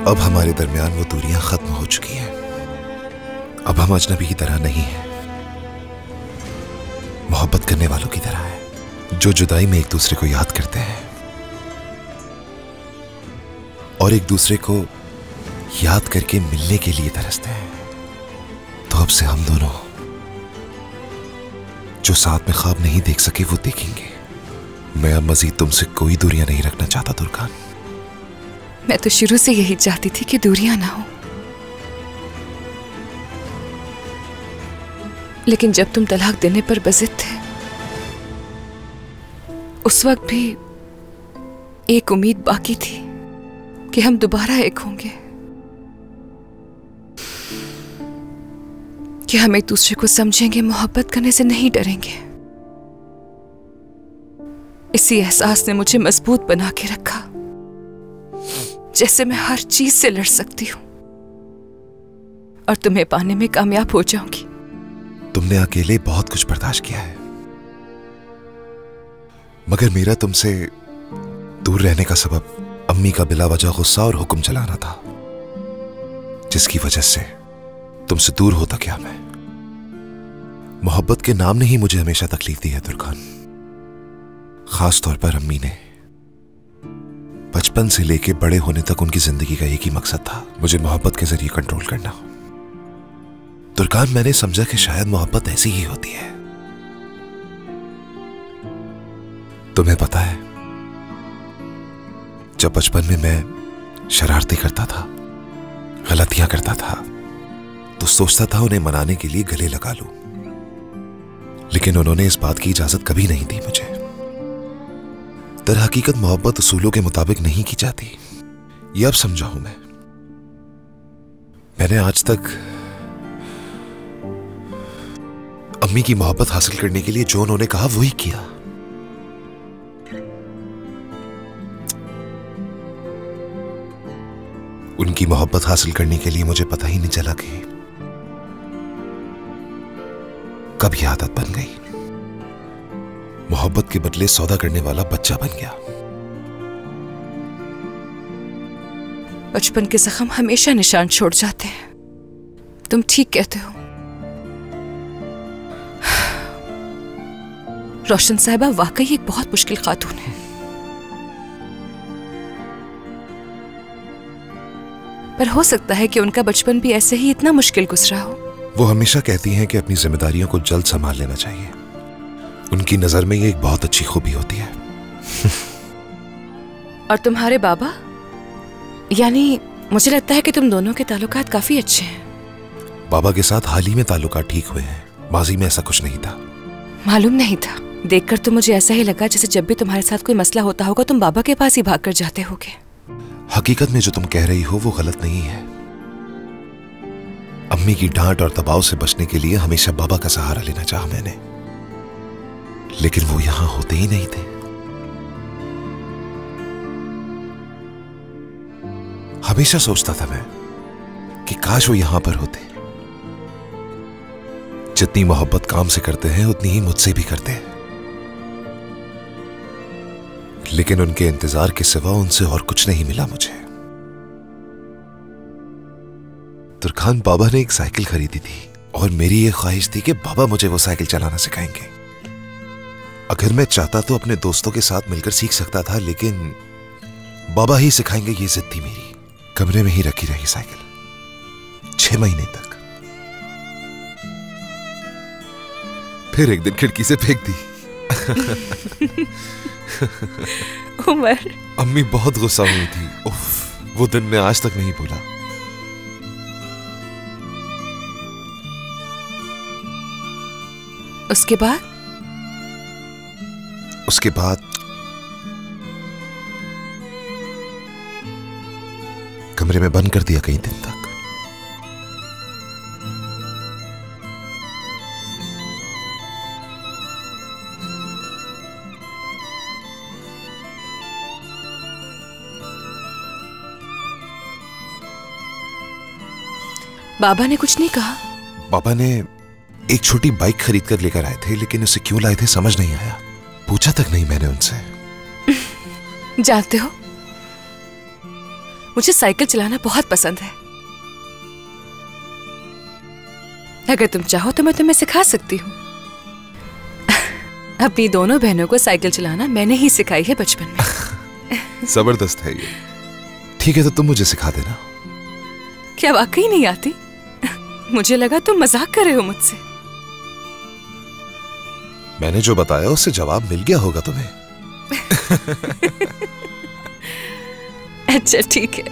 अब हमारे दरमियान वो दूरियां खत्म हो चुकी हैं। अब हम अजनबी की तरह नहीं हैं, मोहब्बत करने वालों की तरह है, जो जुदाई में एक दूसरे को याद करते हैं और एक दूसरे को याद करके मिलने के लिए तरसते हैं। तो अब से हम दोनों जो साथ में ख्वाब नहीं देख सके वो देखेंगे। मैं अब मजीद तुमसे कोई दूरियां नहीं रखना चाहता तुर्कान। मैं तो शुरू से यही चाहती थी कि दूरियां ना हो, लेकिन जब तुम तलाक देने पर बज़िद थे, उस वक्त भी एक उम्मीद बाकी थी कि हम दोबारा एक होंगे, कि हम एक दूसरे को समझेंगे, मोहब्बत करने से नहीं डरेंगे। इसी एहसास ने मुझे मजबूत बना के रखा, जैसे मैं हर चीज से लड़ सकती हूं और तुम्हें पाने में कामयाब हो जाऊंगी। तुमने अकेले बहुत कुछ बर्दाश्त किया है, मगर मेरा तुमसे दूर रहने का सबब अम्मी का बिला वजह गुस्सा और हुक्म चलाना था, जिसकी वजह से तुमसे दूर होता क्या मैं। मोहब्बत के नाम ने ही मुझे हमेशा तकलीफ दी है तुर्कान। खास तौर पर अम्मी ने। बचपन से लेके बड़े होने तक उनकी जिंदगी का एक ही मकसद था, मुझे मोहब्बत के जरिए कंट्रोल करना। तुर्कान, मैंने समझा कि शायद मोहब्बत ऐसी ही होती है। तुम्हें पता है, जब बचपन में मैं शरारतें करता था, गलतियां करता था, तो सोचता था उन्हें मनाने के लिए गले लगा लूं, लेकिन उन्होंने इस बात की इजाजत कभी नहीं दी मुझे। दरहकीकत मोहब्बत उसूलों के मुताबिक नहीं की जाती, ये अब समझा हूं मैं। मैंने आज तक अम्मी की मोहब्बत हासिल करने के लिए जो उन्होंने कहा वही किया। उनकी मोहब्बत हासिल करने के लिए मुझे पता ही नहीं चला कि कब ये आदत बन गई। मोहब्बत के बदले सौदा करने वाला बच्चा बन गया। बचपन के जख्म हमेशा निशान छोड़ जाते हैं, तुम ठीक कहते हो। रोशन साहिबा वाकई एक बहुत मुश्किल खातून है। पर हो सकता है कि उनका बचपन भी ऐसे ही इतना मुश्किल गुजरा हो। वो हमेशा कहती हैं कि अपनी जिम्मेदारियों को जल्द संभाल लेना चाहिए। उनकी नजर में ये एक बहुत अच्छी खूबी होती है। और तुम्हारे बाबा? यानी मुझे लगता है कि तुम दोनों के ताल्लुकात काफी अच्छे हैं। बाबा के साथ हाल ही में ताल्लुकात ठीक हुए हैं, माजी में ऐसा कुछ नहीं था। मालूम नहीं था, देखकर तो मुझे ऐसा ही लगा जैसे जब भी तुम्हारे साथ कोई मसला होता होगा तुम बाबा के पास ही भाग कर जाते होगे। हकीकत में जो तुम कह रही हो वो गलत नहीं है। अम्मी की डांट और दबाव से बचने के लिए हमेशा बाबा का सहारा लेना चाहा मैंने, लेकिन वो यहां होते ही नहीं थे। हमेशा सोचता था मैं कि काश वो यहां पर होते। जितनी मोहब्बत काम से करते हैं उतनी ही मुझसे भी करते हैं, लेकिन उनके इंतजार के सिवा उनसे और कुछ नहीं मिला मुझे। तुर्कान, बाबा ने एक साइकिल खरीदी थी और मेरी ये ख्वाहिश थी कि बाबा मुझे वो साइकिल चलाना सिखाएंगे। अगर मैं चाहता तो अपने दोस्तों के साथ मिलकर सीख सकता था, लेकिन बाबा ही सिखाएंगे ये जिद थी मेरी। कमरे में ही रखी रही साइकिल 6 महीने तक। फिर एक दिन खिड़की से फेंक दी। उमर, अम्मी बहुत गुस्सा हुई थी। उफ, वो दिन मैं आज तक नहीं भूला। उसके बाद कमरे में बंद कर दिया कई दिन तक। बाबा ने कुछ नहीं कहा? बाबा ने एक छोटी बाइक खरीद कर लेकर आए थे, लेकिन उसे क्यों लाए थे समझ नहीं आया। पूछा तक नहीं मैंने उनसे। जानते हो, मुझे साइकिल चलाना बहुत पसंद है। अगर तुम चाहो तो मैं तुम्हें सिखा सकती हूँ। अपनी दोनों बहनों को साइकिल चलाना मैंने ही सिखाई है बचपन में। जबरदस्त है ये। ठीक है, तो तुम मुझे सिखा देना। क्या वाकई नहीं आती? मुझे लगा तुम मजाक कर रहे हो मुझसे। मैंने जो बताया उससे जवाब मिल गया होगा तुम्हें। अच्छा ठीक है।